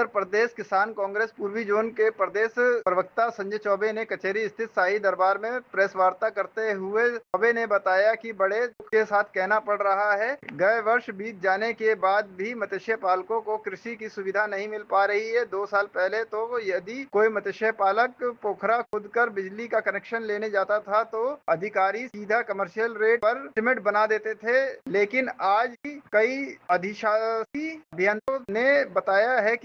प्रदेश किसान कांग्रेस पूर्वी जोन के प्रदेश प्रवक्ता संजय चौबे ने कचहरी स्थित शाही दरबार में प्रेस वार्ता करते हुए चौबे ने बताया कि बड़े दुख के साथ कहना पड़ रहा है, गए वर्ष बीत जाने के बाद भी मत्स्य पालकों को कृषि की सुविधा नहीं मिल पा रही है। 2 साल पहले तो यदि कोई मत्स्य पालक पोखरा खोदकर बिजली का कनेक्शन लेने जाता था तो अधिकारी सीधा कमर्शियल रेट पर सिमेंट बना देते थे, लेकिन आज कई अधिशासी अभियंताओं ने बताया है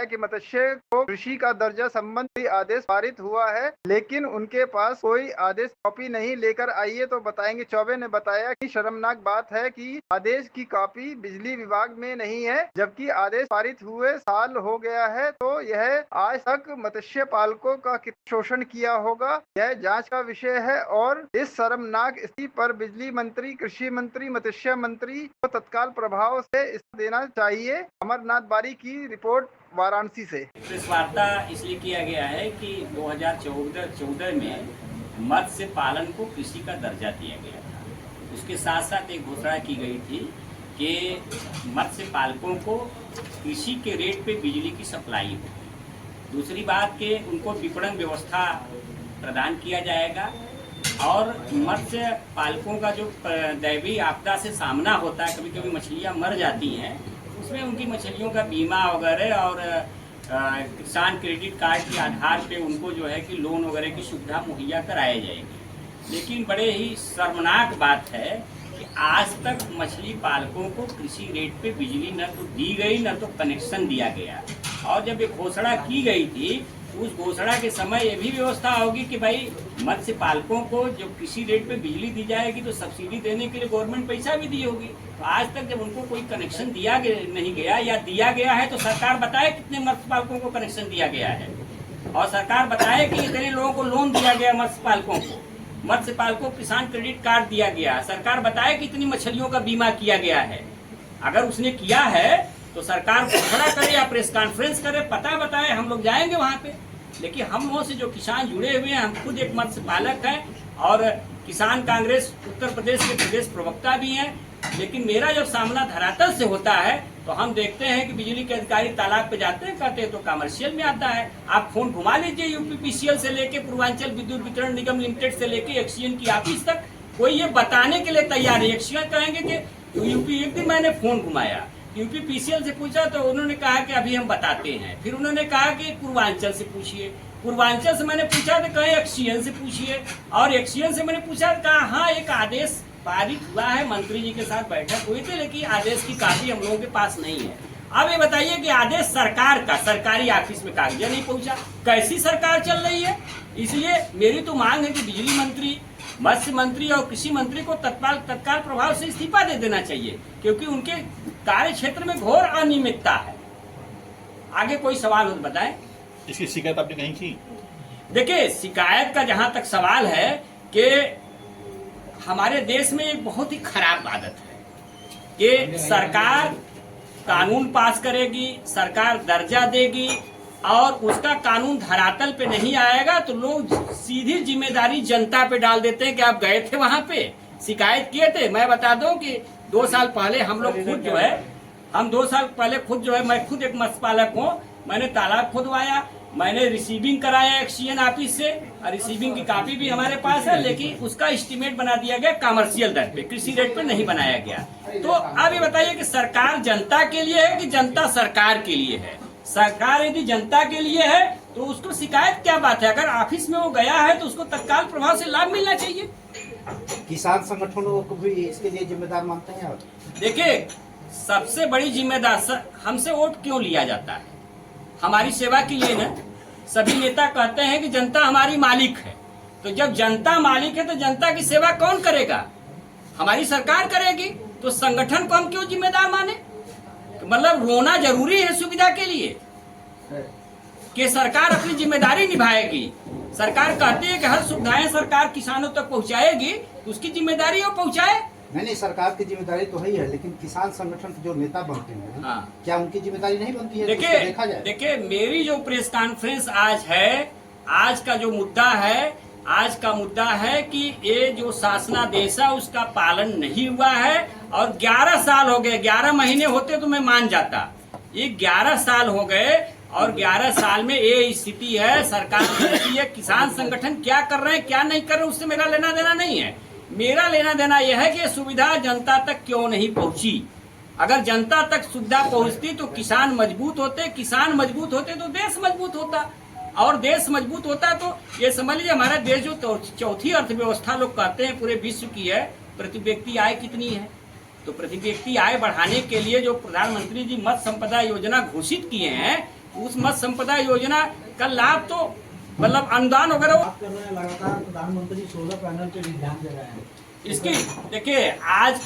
कि मत्स्य को कृषि का दर्जा संबंधी आदेश पारित हुआ है, लेकिन उनके पास कोई आदेश कॉपी नहीं लेकर आइए तो बताएंगे। चौबे ने बताया कि शर्मनाक बात है कि आदेश की कॉपी बिजली विभाग में नहीं है, जबकि आदेश पारित हुए साल हो गया है। तो यह आज तक मत्स्य पालकों का कितना शोषण किया होगा, यह जांच का विषय है और इस शर्मनाक स्थिति पर बिजली मंत्री, कृषि मंत्री, मत्स्य मंत्री को तत्काल प्रभाव से देना चाहिए। अमरनाथ बारी की रिपोर्ट, वाराणसी से। प्रेस वार्ता इसलिए किया गया है कि 2014 में मत्स्य पालन को कृषि का दर्जा दिया गया था। उसके साथ साथ एक घोषणा की गई थी कि मत्स्य पालकों को कृषि के रेट पे बिजली की सप्लाई हो। दूसरी बात कि उनको विपणन व्यवस्था प्रदान किया जाएगा और मत्स्य पालकों का जो दैवीय आपदा से सामना होता है, कभी कभी मछलियाँ मर जाती हैं, उसमें उनकी मछलियों का बीमा वगैरह और किसान क्रेडिट कार्ड के आधार पे उनको जो है कि लोन वगैरह की सुविधा मुहैया कराई जाएगी। लेकिन बड़े ही शर्मनाक बात है कि आज तक मछली पालकों को कृषि रेट पे बिजली न तो दी गई न तो कनेक्शन दिया गया। और जब ये घोषणा की गई थी, उस घोषणा के समय ये भी व्यवस्था होगी कि भाई मत्स्य पालकों को जब कृषि रेट पे बिजली दी जाएगी तो सब्सिडी देने के लिए गवर्नमेंट पैसा भी दी होगी। तो आज तक जब उनको कोई कनेक्शन दिया नहीं गया या दिया गया है तो सरकार बताए कितने मत्स्य पालकों को कनेक्शन दिया गया है, और सरकार बताए कि इतने लोगों को लोन दिया गया मत्स्य पालकों को, मत्स्य पालकों को किसान क्रेडिट कार्ड दिया गया, सरकार बताए कि इतनी मछलियों का बीमा किया गया है। अगर उसने किया है तो सरकार घोषणा करे या प्रेस कॉन्फ्रेंस करे, पता बताए, हम लोग जाएंगे वहाँ पे। लेकिन हम लोगों से जो किसान जुड़े हुए हैं, हम खुद एक मत्स्य पालक हैं और किसान कांग्रेस उत्तर प्रदेश के प्रदेश प्रवक्ता भी हैं, लेकिन मेरा जब सामना धरातल से होता है तो हम देखते हैं कि बिजली के अधिकारी तालाब पे जाते हैं, कहते हैं तो कमर्शियल में आता है। आप फोन घुमा लीजिए यूपीपीसीएल से लेके पूर्वांचल विद्युत वितरण निगम लिमिटेड से लेके एक्सीएन की ऑफिस तक, कोई ये बताने के लिए तैयार है। एक्सीएन कहेंगे कि यूपी, एक दिन मैंने फोन घुमाया, यूपीपीसीएल से पूछा तो उन्होंने कहा कि अभी हम बताते हैं। फिर उन्होंने कहा कि पूर्वांचल से पूछिए, पूर्वांचल से मैंने पूछा तो कहे एक्सीएन से पूछिए, और एक्सीएन से मैंने पूछा तो कहा हाँ एक आदेश पारित हुआ है, मंत्री जी के साथ बैठक हुई थी, लेकिन आदेश की कॉपी हम लोगों के पास नहीं है। अब ये बताइए कि आदेश सरकार का सरकारी ऑफिस में कागज नहीं पहुंचा, कैसी सरकार चल रही है। इसलिए मेरी तो मांग है कि बिजली मंत्री, मत्स्य मंत्री और कृषि मंत्री को तत्काल प्रभाव से इस्तीफा दे देना चाहिए, क्योंकि उनके कार्य क्षेत्र में घोर अनियमितता है। आगे कोई सवाल हो तो बताएं। इसकी शिकायत आपने कहीं की? देखिए, शिकायत का जहां तक सवाल है कि हमारे देश में एक बहुत ही खराब आदत है कि सरकार कानून पास करेगी, सरकार दर्जा देगी और उसका कानून धरातल पे नहीं आएगा तो लोग सीधी जिम्मेदारी जनता पे डाल देते हैं कि आप गए थे वहां पे, शिकायत किए थे। मैं बता दूं कि 2 साल पहले हम लोग खुद जो है, मैं खुद एक मत्स्य पालक हूँ, मैंने तालाब खुदवाया, मैंने रिसीविंग कराया एक्सीएन ऑफिस से, और रिसीविंग की कॉपी भी हमारे पास है, लेकिन उसका एस्टीमेट बना दिया गया कमर्शियल दर पे, कृषि रेट पे नहीं बनाया गया। तो अब ये बताइए कि सरकार जनता के लिए है कि जनता सरकार के लिए है? सरकार यदि जनता के लिए है तो उसको शिकायत क्या बात है? अगर ऑफिस में वो गया है तो उसको तत्काल प्रभाव से लाभ मिलना चाहिए। किसान संगठनों को भी इसके लिए जिम्मेदार मानते हैं आप? देखिए, सबसे बड़ी जिम्मेदार हमसे वोट क्यों लिया जाता है? हमारी सेवा के लिए ना। सभी नेता कहते हैं कि जनता हमारी मालिक है, तो जब जनता मालिक है तो जनता की सेवा कौन करेगा? हमारी सरकार करेगी। तो संगठन को हम क्यों जिम्मेदार माने? मतलब रोना जरूरी है सुविधा के लिए कि सरकार अपनी जिम्मेदारी निभाएगी। सरकार कहती है कि हर सुविधाएं सरकार किसानों तक पहुंचाएगी, तो उसकी जिम्मेदारी वो पहुंचाए। नहीं, सरकार की जिम्मेदारी तो है ही है, लेकिन किसान संगठन के जो नेता बनते हैं, हाँ, क्या उनकी जिम्मेदारी नहीं बनती है? देखिए, मेरी जो प्रेस कॉन्फ्रेंस आज है, आज का जो मुद्दा है, आज का मुद्दा है कि ये जो शासनादेश है उसका पालन नहीं हुआ है, और 11 साल हो गए। 11 महीने होते तो मैं मान जाता, ये 11 साल हो गए और 11 साल में ये स्थिति है, सरकार की है, किसान संगठन क्या कर रहे हैं क्या नहीं कर रहे उससे मेरा लेना देना नहीं है। मेरा लेना देना यह है कि सुविधा जनता तक क्यों नहीं पहुंची। अगर जनता तक सुविधा पहुंचती तो किसान मजबूत होते, किसान मजबूत होते तो देश मजबूत होता, और देश मजबूत होता तो ये समझ लीजिए हमारा देश जो चौथी अर्थव्यवस्था लोग कहते हैं पूरे विश्व की है, प्रति व्यक्ति आय कितनी है। तो प्रति व्यक्ति आय बढ़ाने के लिए जो प्रधानमंत्री जी मत्स्य संपदा योजना घोषित किए हैं, उस मत्स्य संपदा योजना का लाभ तो मतलब अनुदान वगैरह बात कर रहे हैं लगातार प्रधानमंत्री सोलर पैनल पे भी ध्यान दे रहे हैं। इसकी देखिए आज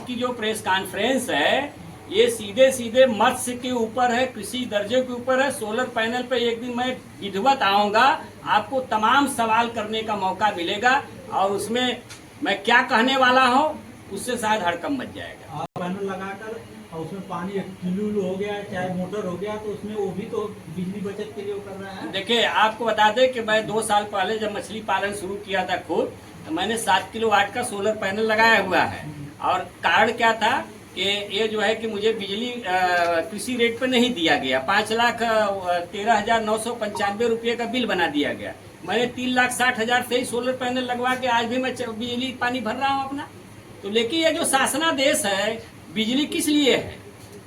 की जो प्रेस कॉन्फ्रेंस है ये सीधे मत्स्य के ऊपर है, कृषि दर्जे के ऊपर है। सोलर पैनल पे एक दिन मैं विधिवत आऊंगा, आपको तमाम सवाल करने का मौका मिलेगा और उसमें मैं क्या कहने वाला हूँ उससे शायद हड़कम मच जाएगा। पैनल लगाकर और उसमें पानी टुल्लू हो गया चाहे मोटर हो गया तो उसमें वो भी तो बिजली बचत के लिए वो कर रहा है। देखिए आपको बता दें कि मैं 2 साल पहले जब मछली पालन शुरू किया था खुद, तो मैंने 7 किलोवाट का सोलर पैनल लगाया हुआ है। और कारण क्या था कि ये जो है कि मुझे बिजली कृषि रेट पे नहीं दिया गया, 5,13,995 रुपये का बिल बना दिया गया। मैंने 3,60,000 से ही सोलर पैनल लगवा के आज भी मैं बिजली पानी भर रहा हूँ अपना। तो लेकिन ये जो शासनादेश है, बिजली किस लिए है?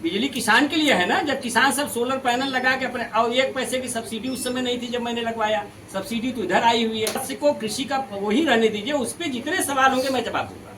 बिजली किसान के लिए है ना। जब किसान सब सोलर पैनल लगा के अपने, और 1 पैसे की सब्सिडी उस समय नहीं थी जब मैंने लगवाया, सब्सिडी तो इधर आई हुई है। को कृषि का वही रहने दीजिए, उस पर जितने सवाल होंगे मैं जवाब दूंगा।